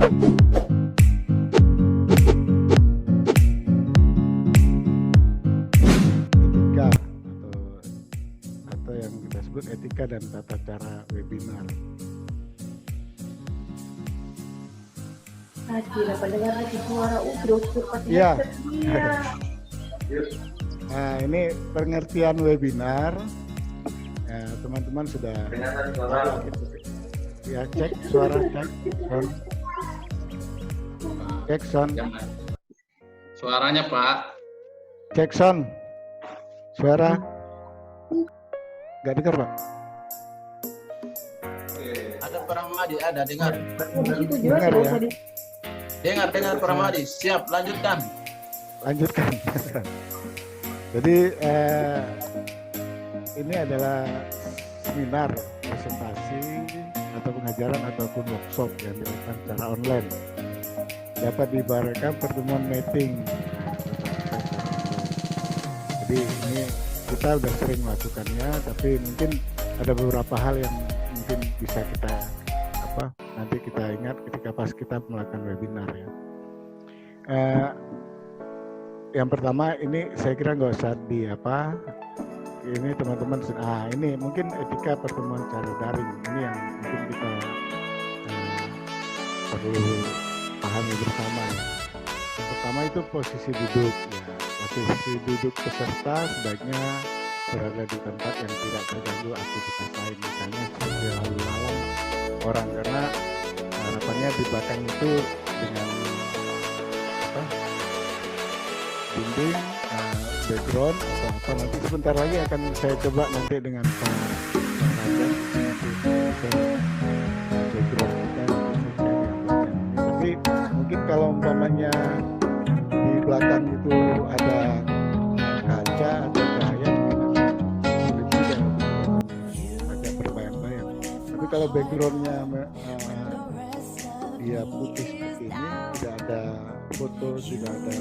Etika atau yang kita sebut etika dan tata cara webinar. Tidak pendengar lagi suara ukur Iya. Nah, ini pengertian webinar. Ya, teman-teman sudah ya, cek suara, cek sound. Cek sound. Suaranya Pak. Cek sound. Suara. Gak dengar Pak? Ada Pramadi, ada dengar. Dengar ya. Dengar Pramadi. Siap, lanjutkan. Lanjutkan. Jadi ini adalah seminar, presentasi atau pengajaran ataupun workshop yang dilakukan secara online. Dapat diibaratkan pertemuan meeting. Jadi ini kita udah sering melakukannya, tapi mungkin ada beberapa hal yang mungkin bisa kita nanti kita ingat ketika pas kita melakukan webinar ya. Yang pertama ini saya kira nggak usah ini teman-teman, ini mungkin etika pertemuan secara daring ini yang mungkin kita perlu pahami bersama ya. Yang pertama itu posisi duduk ya. Posisi duduk peserta sebaiknya berada di tempat yang tidak terganggu aktivitas lain, misalnya seperti lalu lalang orang, karena harapannya di belakang itu dengan dinding, background atau apa, nanti sebentar lagi akan saya coba nanti dengan Pak Raja background kita tapi mungkin kalau umpamanya di belakang itu ada kaca atau cahaya sulit juga agak berbayang-bayang, tapi kalau backgroundnya dia putih seperti ini, tidak ada foto, tidak ada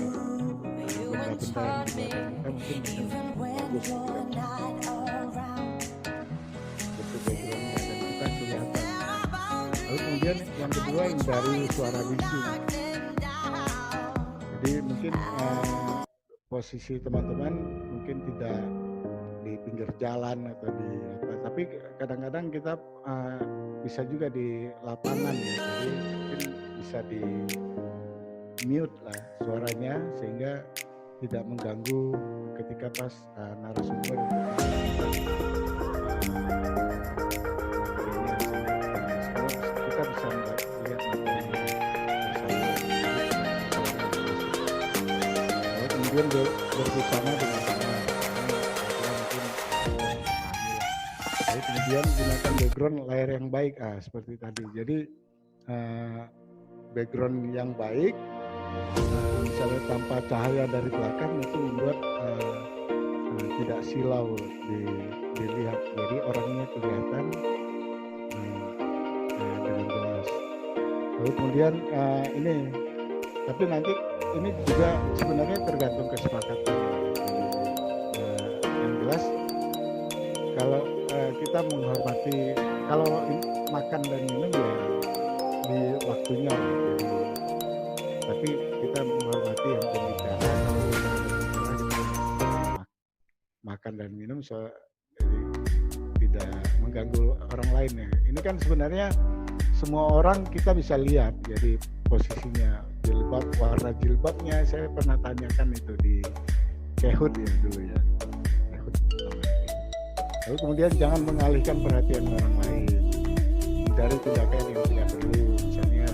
benda-benda yang di belakang kita, mungkin bisa bagus bentuk backgroundnya dan kita kelihatan. Lalu kemudian yang kedua hindari suara bising. Jadi mungkin posisi teman-teman mungkin tidak di pinggir jalan atau di apa, tapi kadang-kadang kita bisa juga di lapangan ya, jadi mungkin bisa di mute lah suaranya sehingga tidak mengganggu ketika pas narasumber kita bisa lihat lalu kemudian berbusana dengan benar, jadi kemudian gunakan background layar yang baik seperti tadi. Jadi background yang baik, misalnya tanpa cahaya dari belakang itu membuat tidak silau dilihat, jadi orangnya kelihatan dengan jelas. Lalu kemudian ini, tapi nanti ini juga sebenarnya tergantung kesepakatan. Yang jelas kalau kita menghormati, kalau makan dan minum ya di waktunya, jadi tapi kita menghormati yang berbicara, makan dan minum jadi tidak mengganggu orang lain ya. Ini kan sebenarnya semua orang kita bisa lihat, jadi posisinya jilbab, warna jilbabnya saya pernah tanyakan itu di Kehut ya dulu ya. Lalu kemudian jangan mengalihkan perhatian orang lain dari tindakan yang tidak perlu, misalnya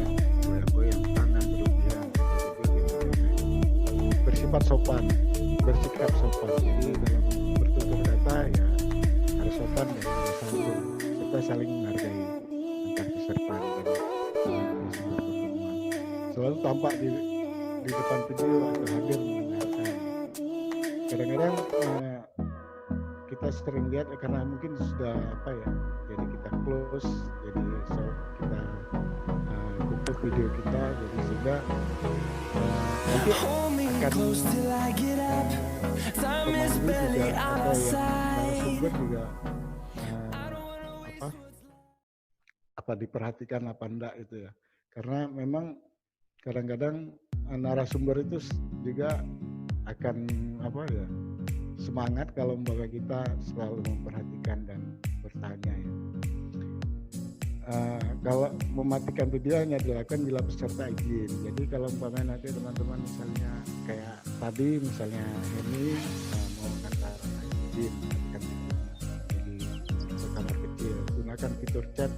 goyang-goyang tangan berlebihan, bersifat sopan, bersikap sopan. Jadi dalam bertutur kata ya harus sopan dan santun, serta saling menghargai antar peserta dan selalu tampak di depan video atau hadir mendengarkan. Kadang-kadang kita sering lihat karena mungkin sudah jadi kita close, jadi kita tutup video kita, jadi sehingga nanti akan pemandu juga atau yang narasumber juga apa diperhatikan apa enggak itu ya. Karena memang kadang-kadang narasumber itu juga akan semangat kalau umpama kita selalu memperhatikan dan bertanya ya. Kalau mematikan video hanya dilakukan bila peserta izin. Jadi kalau umpamanya nanti teman-teman misalnya kayak tadi misalnya Heni mau ngantar izin kan jadi ke kamar kecil, gunakan fitur chat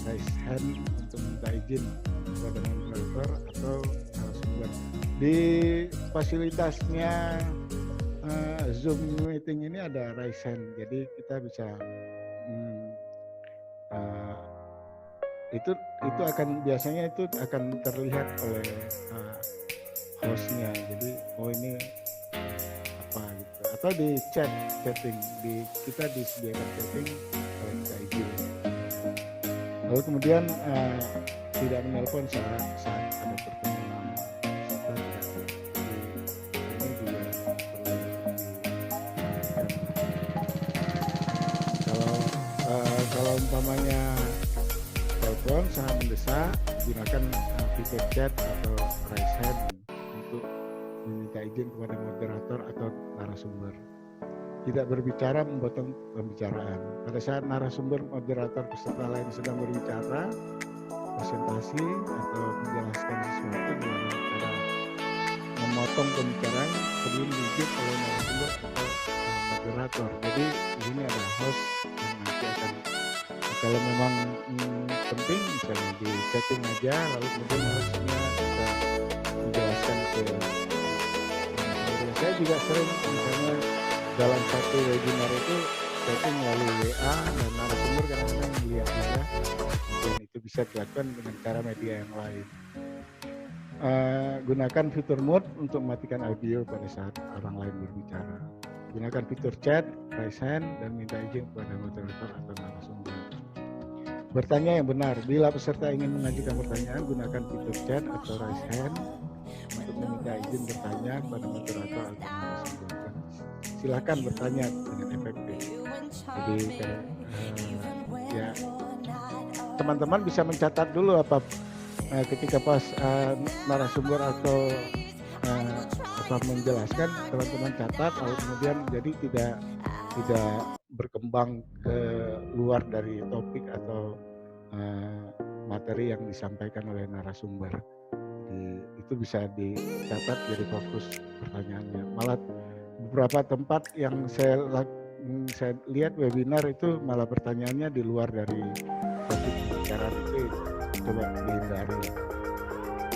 raise hand untuk minta izin kepada moderator atau narasumber. Di fasilitasnya Zoom meeting ini ada raise hand, jadi kita bisa itu akan biasanya itu akan terlihat oleh hostnya. Jadi ini apa gitu, atau di chatting kita disediakan chatting kalau kita izin. Lalu kemudian tidak menelpon saat ada pertemuan. Ini juga perlu kalau umpamanya telepon sangat mendesak, gunakan fitur chat atau raise hand untuk meminta izin kepada moderator atau narasumber. Tidak berbicara memotong pembicaraan. Pada saat narasumber, moderator, peserta lain sedang berbicara, presentasi atau menjelaskan sesuatu dengan cara memotong pembicaraan sebelum diizin oleh narasumber atau moderator. Jadi di sini ada host yang nanti akan, kalau memang penting misalnya di chatting aja, lalu kemudian hostnya bisa menjelaskan ke saya juga sering misalnya dalam satu webinar itu chatting melalui WA dan narasumber kadang-kadang melihat juga, mungkin itu bisa dilakukan dengan cara media yang lain. Gunakan fitur mute untuk mematikan audio pada saat orang lain berbicara. Gunakan fitur chat, raise hand, dan minta izin kepada moderator atau narasumber. Bertanya yang benar. Bila peserta ingin mengajukan pertanyaan, gunakan fitur chat atau raise hand untuk meminta izin bertanya kepada moderator atau narasumber. Silakan bertanya dengan efektif. Jadi ya teman-teman bisa mencatat dulu ketika pas narasumber atau menjelaskan, teman-teman catat, lalu kemudian jadi tidak berkembang ke luar dari topik atau materi yang disampaikan oleh narasumber. Itu bisa dicatat jadi fokus pertanyaannya. Malah beberapa tempat yang saya lihat webinar itu malah pertanyaannya di luar dari topik pembicaraan itu, coba dihindari.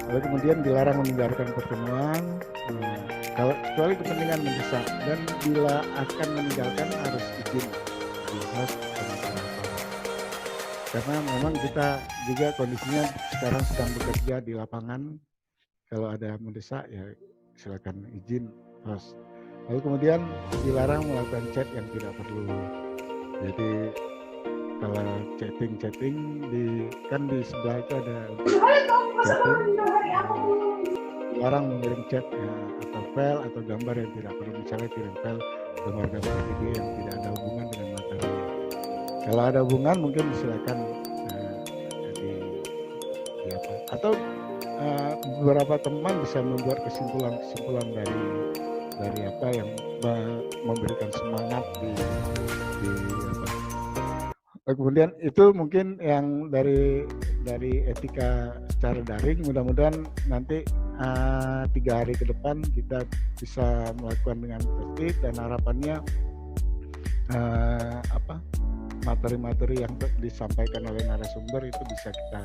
Lalu kemudian dilarang meninggalkan pertemuan kalau kecuali kepentingan mendesak, dan bila akan meninggalkan harus izin di host dan moderator. Karena memang kita juga kondisinya sekarang sedang bekerja di lapangan. Kalau ada mendesak ya silakan izin host. Lalu kemudian dilarang melakukan chat yang tidak perlu. Jadi kalau chatting kan di sebelah itu ada chatting, dilarang mengirim chat ya, atau file atau gambar yang tidak perlu. Misalnya kirim file gambar-gambar video yang tidak ada hubungan dengan materi. Kalau ada hubungan mungkin silakan atau beberapa teman bisa membuat kesimpulan dari apa yang memberikan semangat di kemudian itu mungkin yang dari etika secara daring. Mudah-mudahan nanti 3 hari ke depan kita bisa melakukan dengan tertib, dan harapannya materi-materi yang disampaikan oleh narasumber itu bisa kita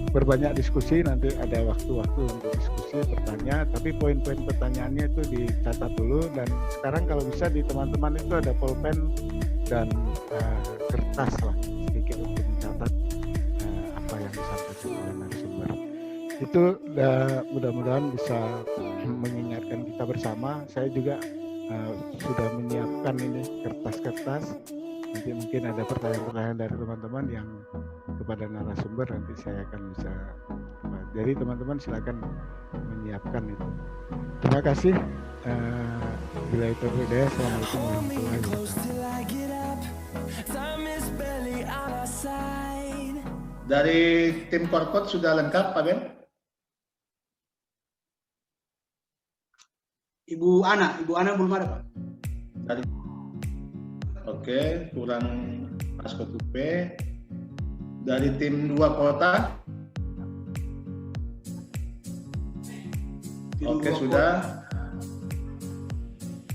berbanyak diskusi. Nanti ada waktu-waktu untuk diskusi, bertanya, tapi poin-poin pertanyaannya itu dicatat dulu. Dan sekarang kalau bisa di teman-teman itu ada pulpen dan kertas lah sedikit untuk mencatat apa yang disampaikan oleh narasumber. Itu mudah-mudahan bisa mengingatkan kita bersama. Saya juga sudah menyiapkan ini kertas-kertas. Nanti mungkin ada pertanyaan-pertanyaan dari teman-teman yang kepada narasumber, nanti saya akan bisa. Jadi teman-teman silakan menyiapkan itu. Terima kasih. Bila itu berbeda, assalamualaikum warahmatullahi wabarakatuh. Dari tim Korpot sudah lengkap, Pak Ben? Ibu Ana belum ada, Pak. Dari Oke, kurang Asko Tupe. Dari tim 2 kota. Tim Oke, 2 sudah. kota.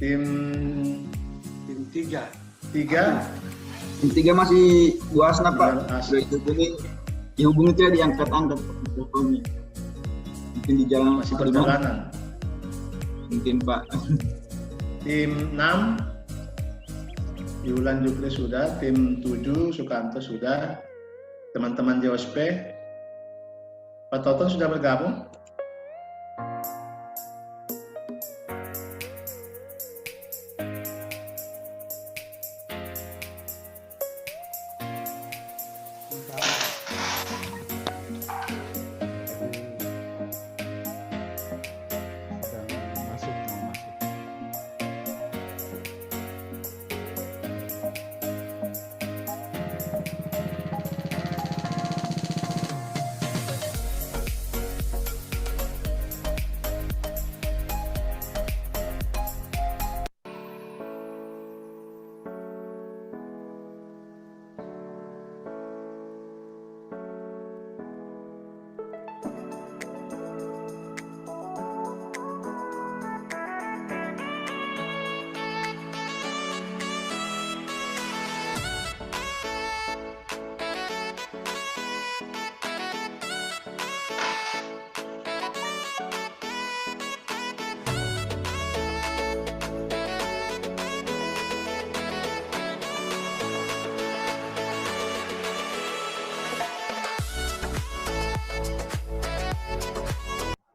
Tim Tim 3. 3. Tim 3 masih Bu Asna, Pak. Asna. Sudah dihubungi. Dihubungi tidak diangkat-angkat teleponnya. Mungkin di jalan Masih atau di mana. perjalanan. Mungkin, Pak. Tim 6 Yulan Jukri sudah, tim 7 Sukanto sudah, teman-teman JOSP. Pak Toton sudah bergabung? Sedang masuk.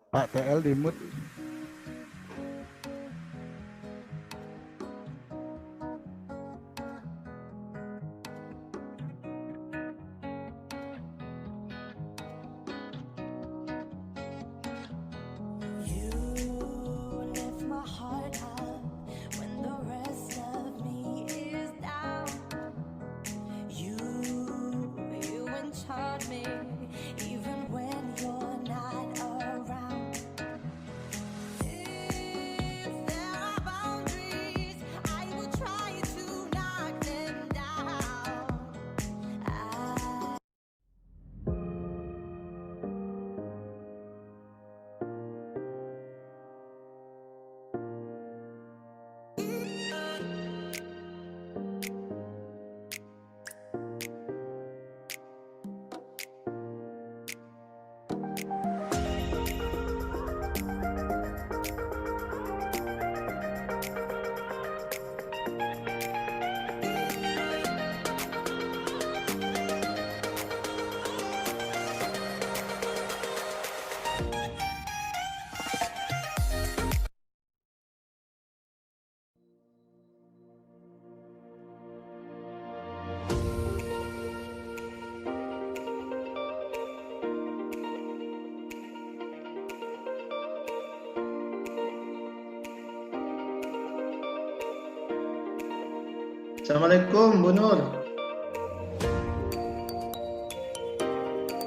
Pak TL di mute. You lift my heart up when the rest of me is down. You enchant me even when you're not around. If there are boundaries, I will try to knock them down. Assalamualaikum Bu Nur.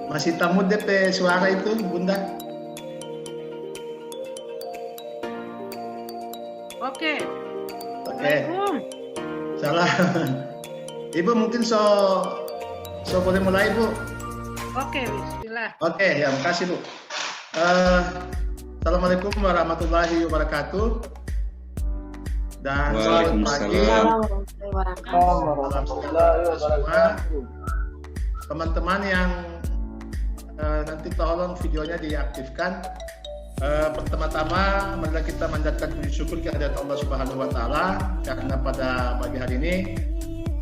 Masih tamu DP suara itu Bunda? Oke. Oke. Assalamualaikum. Salah. Ibu mungkin so boleh mulai Bu. Oke, bismillah. Oke, ya makasih Bu. Assalamualaikum warahmatullahi wabarakatuh. Dan selamat pagi. Salam sejahtera semua. Teman-teman yang nanti tolong videonya diaktifkan. Pertama-tama marilah kita manjatkan puji syukur kehadirat Allah Subhanahu wa taala karena pada pagi hari ini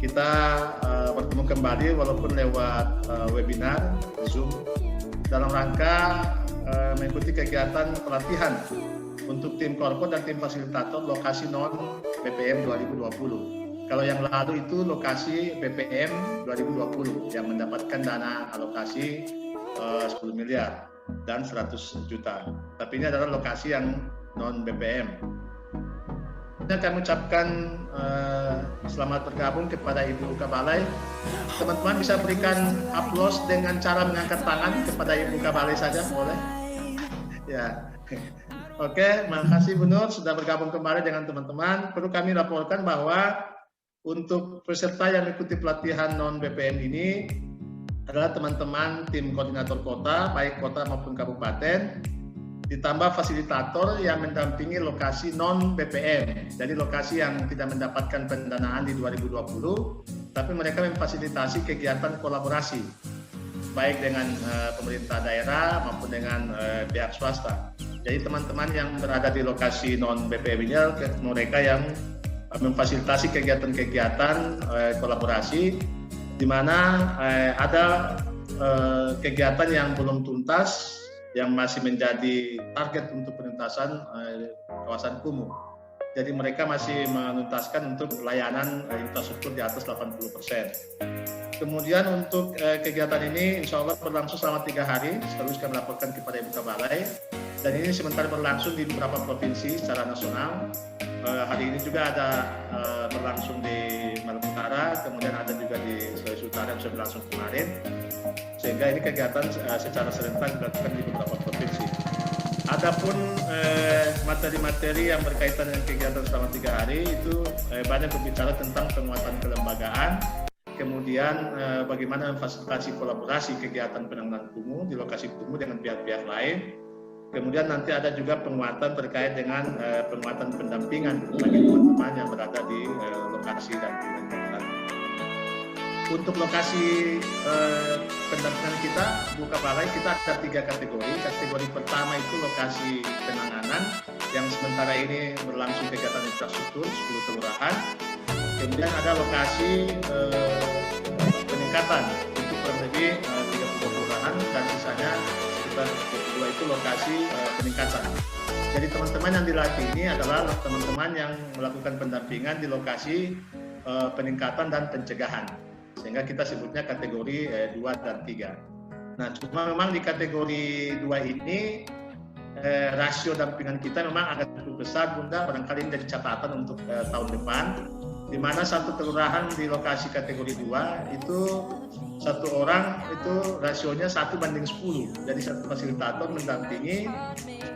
kita bertemu kembali walaupun lewat webinar Zoom dalam rangka mengikuti kegiatan pelatihan untuk tim korpot dan tim fasilitator lokasi non BPM 2020. Kalau yang lalu itu lokasi BPM 2020 yang mendapatkan dana alokasi 10 miliar dan 100 juta. Tapi ini adalah lokasi yang non BPM. sebelumnya kami ucapkan selamat bergabung kepada Ibu Kabalai. Teman-teman bisa berikan aplaus dengan cara mengangkat tangan kepada Ibu Kabalai saja, boleh? Ya. Oke, makasih Bu Nur sudah bergabung kembali dengan teman-teman. Perlu kami laporkan bahwa untuk peserta yang mengikuti pelatihan non-BPM ini adalah teman-teman tim koordinator kota, baik kota maupun kabupaten, ditambah fasilitator yang mendampingi lokasi non-BPM. Jadi lokasi yang tidak mendapatkan pendanaan di 2020, tapi mereka memfasilitasi kegiatan kolaborasi, baik dengan pemerintah daerah maupun dengan pihak swasta. Jadi teman-teman yang berada di lokasi non-BPM ini, mereka yang memfasilitasi kegiatan-kegiatan kolaborasi, di mana ada kegiatan yang belum tuntas, yang masih menjadi target untuk penuntasan kawasan kumuh. Jadi mereka masih menuntaskan untuk layanan infrastruktur di atas 80%. Kemudian untuk kegiatan ini insya Allah berlangsung selama 3 hari, sekaligus kami laporkan kepada Ibu Kabalai. Dan ini sementara berlangsung di beberapa provinsi secara nasional. Hari ini juga ada berlangsung di Maluku Utara, kemudian ada juga di Sulawesi Utara yang sudah berlangsung kemarin. Sehingga ini kegiatan secara serentak dilakukan di beberapa provinsi. Adapun materi-materi yang berkaitan dengan kegiatan selama 3 hari itu banyak berbicara tentang penguatan kelembagaan, kemudian bagaimana memfasilitasi kolaborasi kegiatan penanganan kumuh di lokasi kumuh dengan pihak-pihak lain. Kemudian nanti ada juga penguatan terkait dengan penguatan pendampingan bagi teman-teman yang berada di lokasi dan di lingkungan. Untuk lokasi pendampingan kita, Bu Kabalai, kita ada 3 kategori. Kategori pertama itu lokasi penanganan yang sementara ini berlangsung kegiatan infrastruktur 10 kelurahan. Kemudian ada lokasi peningkatan itu kurang lebih 30 kelurahan dan sisanya sekitar 22 itu lokasi peningkatan. Jadi teman-teman yang dilatih ini adalah teman-teman yang melakukan pendampingan di lokasi peningkatan dan pencegahan. Sehingga kita sebutnya kategori 2 dan 3. Nah, cuma memang di kategori 2 ini rasio dampingan kita memang agak cukup besar, Bunda. Barangkali ini jadi catatan untuk tahun depan, di mana satu kelurahan di lokasi kategori 2 itu satu orang itu rasionya 1:10. Jadi satu fasilitator mendampingi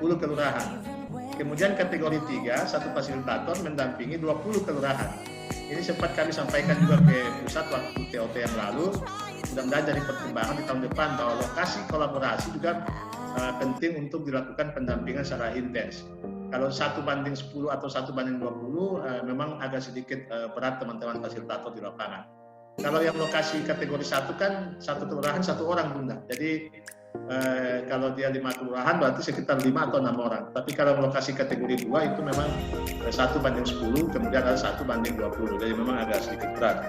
10 kelurahan. Kemudian kategori 3, satu fasilitator mendampingi 20 kelurahan. Ini sempat kami sampaikan juga ke pusat waktu TOT yang lalu. Mudah-mudahan jadi pertimbangan di tahun depan bahwa lokasi kolaborasi juga penting untuk dilakukan pendampingan secara intens. Kalau 1:10 atau 1:20 memang agak sedikit berat teman-teman fasilitator di lapangan. Kalau yang lokasi kategori 1 kan satu kelurahan 1 orang, Bunda. Jadi kalau dia 5 kelurahan berarti sekitar 5 atau 6 orang. Tapi kalau lokasi kategori 2 itu memang 1:10, kemudian ada 1:20. Jadi memang agak sedikit berat.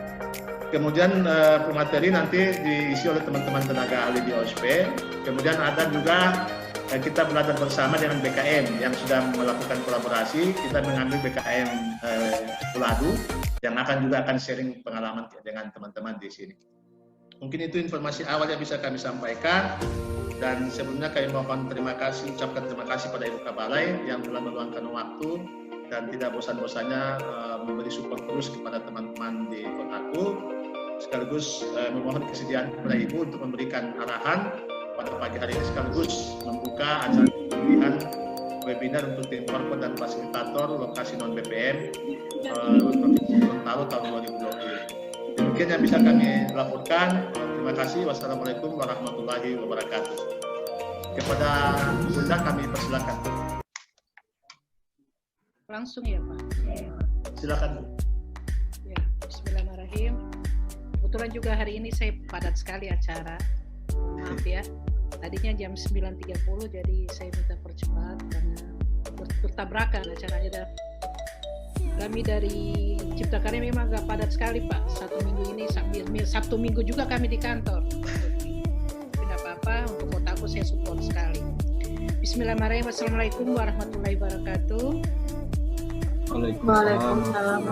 Kemudian pemateri nanti diisi oleh teman-teman tenaga ahli di OSP. Kemudian ada juga kita belajar bersama dengan BKM yang sudah melakukan kolaborasi. Kita mengambil BKM Puladu yang juga akan sharing pengalaman dengan teman-teman di sini. Mungkin itu informasi awal yang bisa kami sampaikan. Dan sebelumnya kami mohon ucapkan terima kasih pada Ibu Kabalai yang telah meluangkan waktu dan tidak bosan-bosannya memberi support terus kepada teman-teman di Kotaku. Sekaligus memohon kesediaan kepada Ibu untuk memberikan arahan pada pagi hari ini, sekaligus membuka acara pemilihan webinar untuk tim korpor dan fasilitator lokasi non-BPM Provinsi Gorontalo tahun 2020. Mungkin yang bisa kami laporkan. Terima kasih. Wassalamualaikum warahmatullahi wabarakatuh. Kepada Bunda kami persilakan. Langsung ya Pak. Silakan Bu. Ya, Bismillahirrahmanirrahim. Kebetulan juga hari ini saya padat sekali acara. Maaf ya. Tadinya jam 9.30 jadi saya minta percepat karena bertabrakan acaranya. Kami dari Cipta Karya memang agak padat sekali Pak. Sabtu Minggu juga kami di kantor. Tidak apa-apa, untuk Kotaku saya support sekali. Bismillahirrahmanirrahim. Assalamualaikum warahmatullahi wabarakatuh. Waalaikumsalam.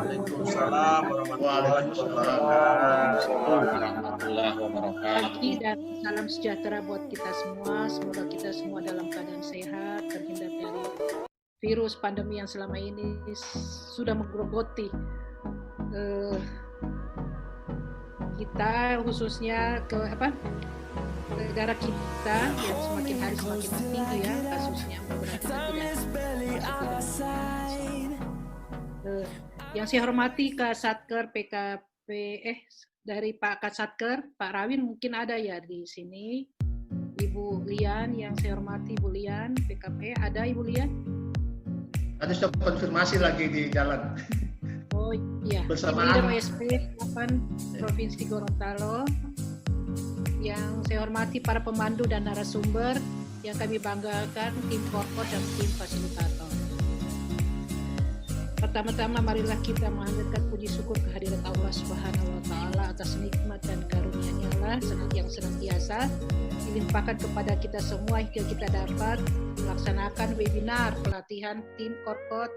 Warahmatullahi wabarakatuh. Pagi dan salam sejahtera buat kita semua. Semoga kita semua dalam keadaan sehat, terhindar dari virus pandemi yang selama ini sudah menggerogoti kita, khususnya ke negara kita yang semakin hari semakin tinggi ya kasusnya. Yang saya hormati Kasatker PKP dari Pak Kasatker, Pak Rawin mungkin ada ya di sini. Ibu Lian yang saya hormati, Ibu Lian PKP, ada Ibu Lian? Tadi sudah konfirmasi lagi di jalan. Oh iya. Bersamaan. OSP 8 Provinsi Gorontalo. Yang saya hormati para pemandu dan narasumber yang kami banggakan, tim korpor dan tim fasilitator. Pertama-tama marilah kita menghaturkan puji syukur kehadirat Allah Subhanahu wa taala atas nikmat dan karunia-Nya lah yang senantiasa dilimpahkan kepada kita semua hingga kita dapat melaksanakan webinar pelatihan tim korpor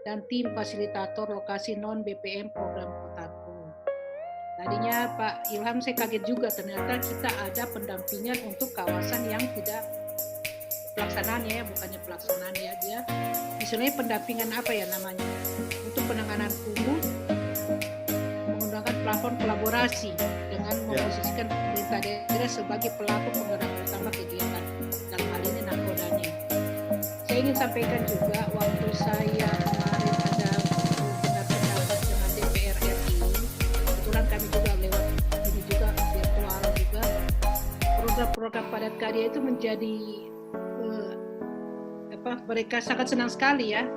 dan tim fasilitator lokasi non BPM program Kotaku. Tadinya Pak Ilham saya kaget juga, ternyata kita ada pendampingan untuk kawasan yang tidak pelaksanaannya ya, bukannya pelaksanaan ya, dia istilahnya pendampingan apa ya namanya, untuk penanganan kumuh menggunakan platform kolaborasi dengan memposisikan pemerintah daerah sebagai pelaku penggerak utama kegiatan dalam hal ini nakodanya. Saya ingin sampaikan juga waktu saya kemarin ada pendapat dengan DPR RI, kebetulan kami juga lewat ini juga virtual juga, program-program padat karya itu menjadi mereka sangat senang sekali ya,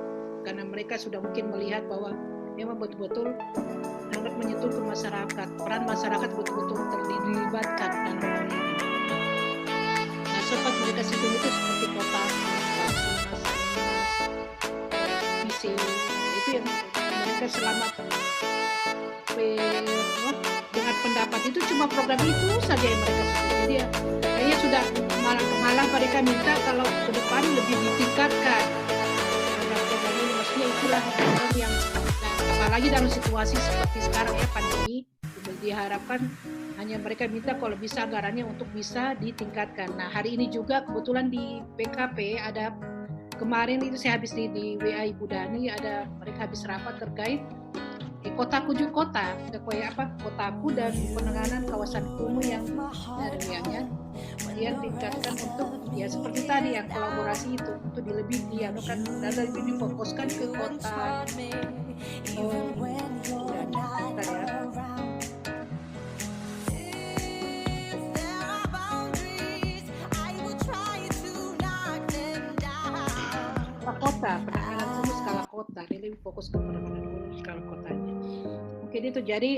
karena mereka sudah mungkin melihat bahwa memang betul-betul sangat menyentuh ke masyarakat, peran masyarakat betul-betul terlibatkan dalam hal ini. Nah, sempat mereka sentuh itu seperti kota, misi, itu yang mereka selama dengan pendapat itu cuma program itu saja yang mereka sebut. Jadi ya, kayaknya sudah malah mereka minta kalau ke depan lebih ditingkatkan program-program ini. Maksudnya itulah program yang, apalagi dalam situasi seperti sekarang ya pandemi, diharapkan hanya mereka minta kalau bisa anggarannya untuk bisa ditingkatkan. Nah hari ini juga kebetulan di PKP ada, kemarin itu saya habis di WA Ibu Dani, ada mereka habis rapat terkait Kotaku juga Kotaku dan penanganan kawasan kumuh yang dari wilayahnya dia tingkatkan untuk ya seperti tadi yang kolaborasi itu untuk lebih dianukan dan lebih difokuskan ke kota kota, penanganan kumuh skala kota, dia lebih fokus ke penanganan kumuh skala kotanya. Mungkin itu. Jadi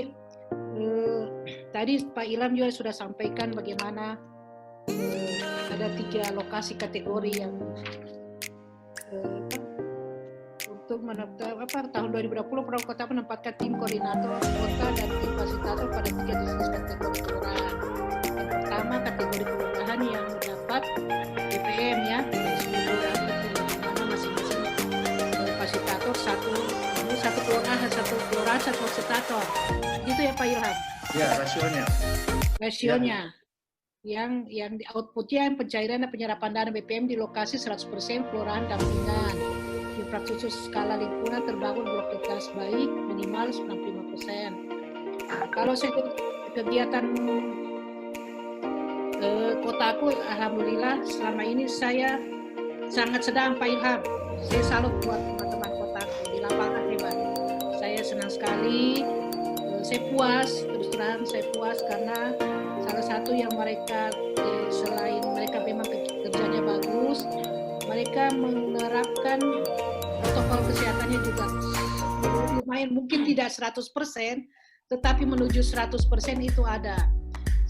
tadi Pak Ilham juga sudah sampaikan bagaimana ada 3 lokasi kategori yang untuk tahun 2020 Program Kota menempatkan tim koordinator kota dan tim fasilitator pada 3 jenis kategori kelurahan. Yang pertama kategori kelurahan yang mendapat BPM ya, mana masing-masing fasilitator satu kelurahan, satu fasilitator. Gitu ya Pak Ilham? Ya, rasionya. Yang outputnya pencairan dan penyerapan dana BPM di lokasi 100% kelurahan dampingan. Infrastruktur skala lingkungan terbangun berkualitas baik minimal 95%. Kalau saya kegiatan Kotaku, alhamdulillah selama ini saya sangat sedang Pak Ilham. Saya salut buat teman-teman Kotaku di lapangan hebat. Saya senang sekali. Saya puas, terus terang saya puas karena salah satu yang mereka selain mereka memang kerjanya bagus, mereka menerapkan protokol kesehatannya juga lumayan, mungkin tidak 100%, tetapi menuju 100% itu ada.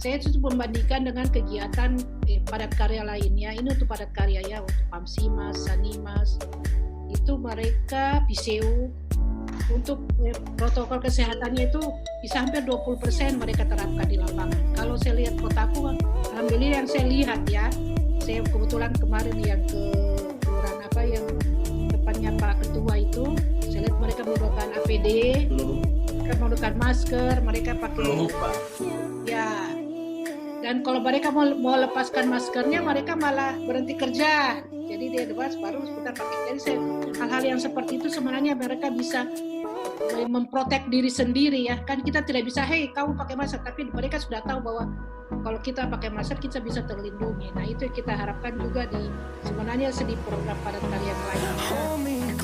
Saya itu membandingkan dengan kegiatan padat karya lainnya. Ini untuk padat karya ya, untuk Pamsimas, Sanimas, itu mereka PCU untuk protokol kesehatannya itu bisa hampir 20% mereka terapkan di lapangan. Kalau saya lihat Kotaku, alhamdulillah yang saya lihat ya, saya kebetulan kemarin yang ke kelurahan yang depannya Pak Ketua itu, saya lihat mereka menggunakan APD, mereka menggunakan masker, mereka pakai ya Dan kalau mereka mau lepaskan maskernya, mereka malah berhenti kerja. Jadi dia lepas baru sebentar pakai. Jadi hal-hal yang seperti itu sebenarnya mereka bisa memprotek diri sendiri ya. Kan kita tidak bisa, hei kamu pakai masker, tapi mereka sudah tahu bahwa kalau kita pakai masker kita bisa terlindungi. Nah itu yang kita harapkan juga di sebenarnya di program padat karya yang lainnya.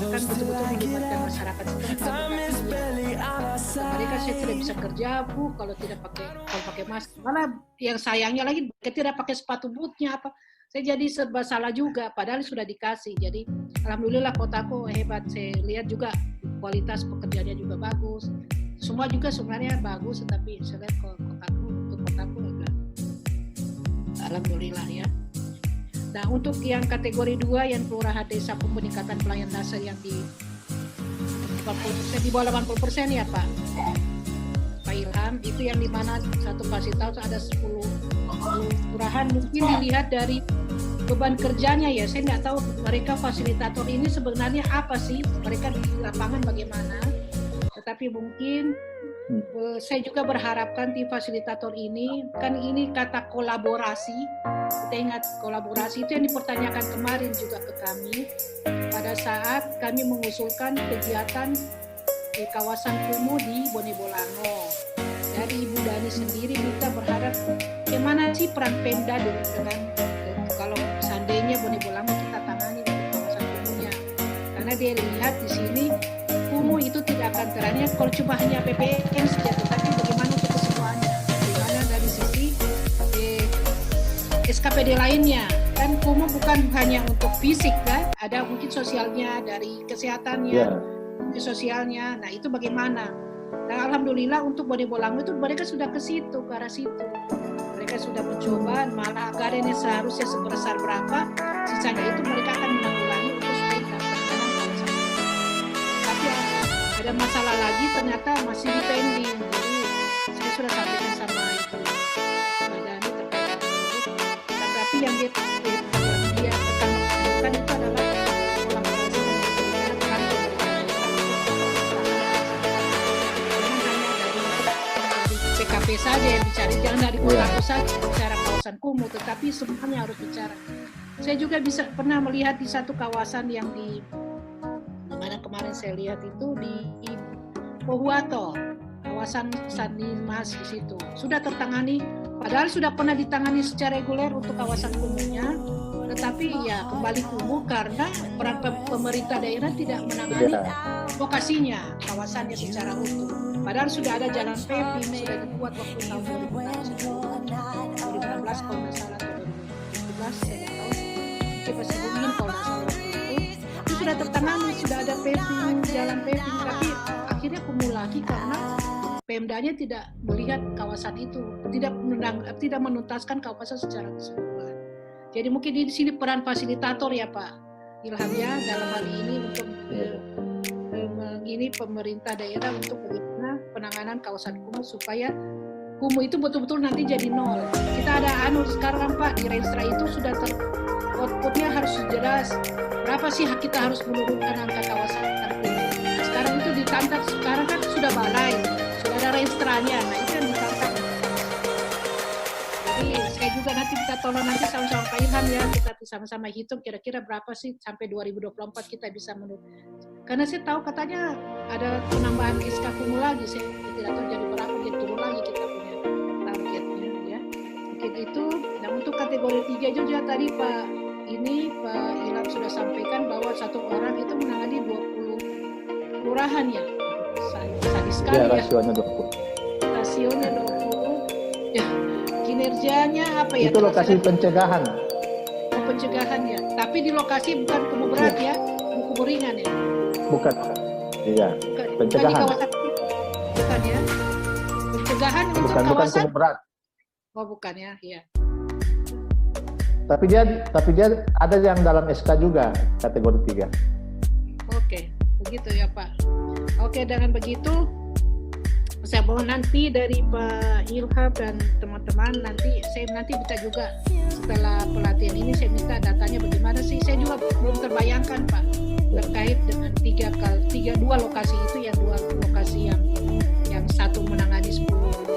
Kan betul-betul melibatkan masyarakat setempat. Mereka saya tidak bisa kerja Bu kalau pakai masker. Malah yang sayangnya lagi tidak pakai sepatu bootnya apa. Saya jadi serba salah juga. Padahal sudah dikasih. Jadi alhamdulillah kotaku hebat. Saya lihat juga kualitas pekerjaannya juga bagus. Semua juga sebenarnya bagus, tetapi saya lihat kotaku agak alhamdulillah ya. Nah untuk yang kategori 2 yang kelurahan desa peningkatan pelayan dasar yang di 40%, di bawah 80% ya Pak Ilham, itu yang dimana satu kasih tahu ada 10 kelurahan. Mungkin dilihat dari beban kerjanya ya, saya nggak tahu mereka fasilitator ini sebenarnya apa sih, mereka di lapangan bagaimana, tetapi mungkin saya juga berharapkan tim fasilitator ini, kan ini kata kolaborasi, kita ingat kolaborasi itu yang dipertanyakan kemarin juga ke kami pada saat kami mengusulkan kegiatan di kawasan kumuh di Bone Bolango. Dari Ibu Dani sendiri kita berharap bagaimana sih peran Pemda dengan kalau seandainya Bone Bolango kita tangani di kawasan kumuhnya, karena dia lihat di sini kumuh itu tidak akan terangnya kalau cuma hanya PPN saja, tetapi bagaimana untuk kesemuanya, bagaimana dari sisi SKPD lainnya. Kan kumuh bukan hanya untuk fisik kan, ada mungkin sosialnya, dari kesehatannya, sosialnya. Nah itu bagaimana? Dan alhamdulillah untuk Bone Bolango itu mereka sudah ke situ, ke arah situ. Mereka sudah mencoba, malah anggarannya seharusnya sebesar berapa, sisanya itu mereka akan menanggulangi untuk supaya tapi ada masalah lagi ternyata masih pending. Jadi saya sudah sampaikan sama Ibu Dani terkait tersebut. Tetapi yang dia akan lakukan itu adalah kolaborasi dengan CKP saja yang bicara, jangan dari kota pusat bicara kawasan kumuh, tetapi semuanya harus bicara. Saya juga pernah melihat di satu kawasan yang di mana kemarin saya lihat itu di Pohuato, kawasan Sandimas di situ sudah tertangani, padahal sudah pernah ditangani secara reguler untuk kawasan kumuhnya, tetapi ya kembali kumuh karena peran pemerintah daerah tidak menangani lokasinya, kawasannya secara utuh. Padahal sudah ada jalan paving, sudah dibuat waktu tahun 2016 kalau nggak salah, atau 2017 saya nggak tahu, kita masih ingin kalau nggak salah itu sudah tertangani, sudah ada paving, jalan paving, tapi akhirnya kumuh lagi karena Pemdanya tidak melihat kawasan itu, tidak menuntaskan kawasan secara keseluruhan. Jadi mungkin di sini peran fasilitator ya Pak Ilham ya dalam hal ini untuk ini pemerintah daerah untuk bagaimana penanganan kawasan kumuh supaya kumuh itu betul-betul nanti jadi nol. Kita ada sekarang Pak di Renstra itu sudah outputnya harus jelas. Berapa sih kita harus menurunkan angka kawasan kumuh. Nah, sekarang itu ditantang, sekarang kan sudah balai, sudah ada Renstranya, nah itu yang ditantang. Jadi saya juga nanti kita tolong nanti sama-sama Pak Ilham ya, kita sama-sama hitung kira-kira berapa sih sampai 2024 kita bisa menurunkan. Karena saya tahu katanya ada penambahan SK kumuh lagi, saya tidak tahu jadi berapa, jadi turun lagi kita punya targetnya ya. Mungkin itu. Dan untuk kategori 3 juga tadi Pak Ilham sudah sampaikan bahwa satu orang itu menangani 20 kelurahan ya. Sadis sekali ya. Rasionya 20. Rasionya 20. Ya, kinerjanya apa ya? Itu lokasi pencegahan. Pencegahan ya. Tapi di lokasi bukan kumuh berat ya, kumuh ringan ya. Bukan. Iya. Pencegahan. Bukan di kawasan, bukan ya. Pencegahan untuk bukan kawasan. kumuh berat. Oh bukan ya, iya. Tapi dia ada yang dalam SK juga kategori 3. Oke, begitu ya Pak. Oke, dengan begitu saya mohon nanti dari Pak Ilham dan teman-teman saya nanti minta juga setelah pelatihan ini saya minta datanya bagaimana sih. Saya juga belum terbayangkan Pak terkait dengan dua lokasi itu, yang dua lokasi yang satu menangani 10,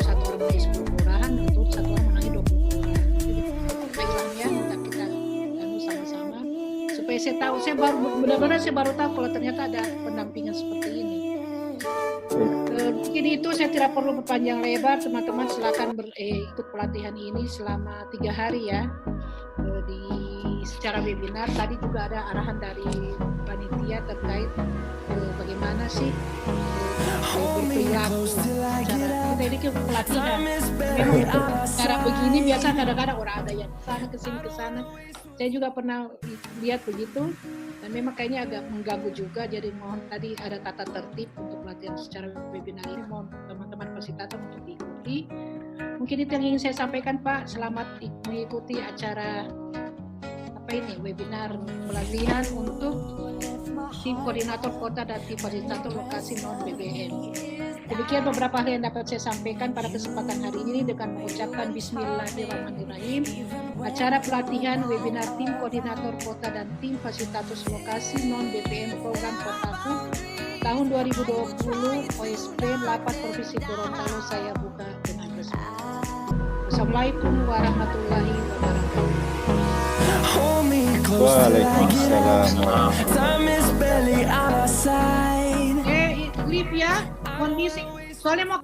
satu orang menangani 10 kelurahan, untuk satu orang menangani 20 saya tahu. Saya baru tahu kalau ternyata ada pendampingan seperti ini. Mungkin itu saya tidak perlu berpanjang lebar, teman-teman silakan ikut pelatihan ini selama 3 hari ya, secara webinar. Tadi juga ada arahan dari panitia terkait bagaimana sih berperilaku cara kita ini pelatihan. Memang cara begini biasa kadang-kadang orang ada yang kesana kesana. Saya juga pernah lihat begitu. Dan memang kayaknya agak mengganggu juga, jadi mohon tadi ada tata tertib untuk pelatihan secara webinar ini, mohon teman-teman fasilitator untuk diikuti. Mungkin itu yang ingin saya sampaikan Pak, selamat mengikuti acara webinar pelatihan untuk tim koordinator kota dan tim fasilitator lokasi non BBM. Demikian beberapa hal yang dapat saya sampaikan pada kesempatan hari ini dengan mengucapkan Bismillahirrahmanirrahim. Acara pelatihan webinar tim koordinator kota dan tim fasilitator lokasi non BPM program Kotaku tahun 2020 OSP 8 Provinsi Gorontalo saya buka dengan resmi. Wassalamualaikum warahmatullahi wabarakatuh. Waalaikumsalam. Liv ya, kondisi soalnya mau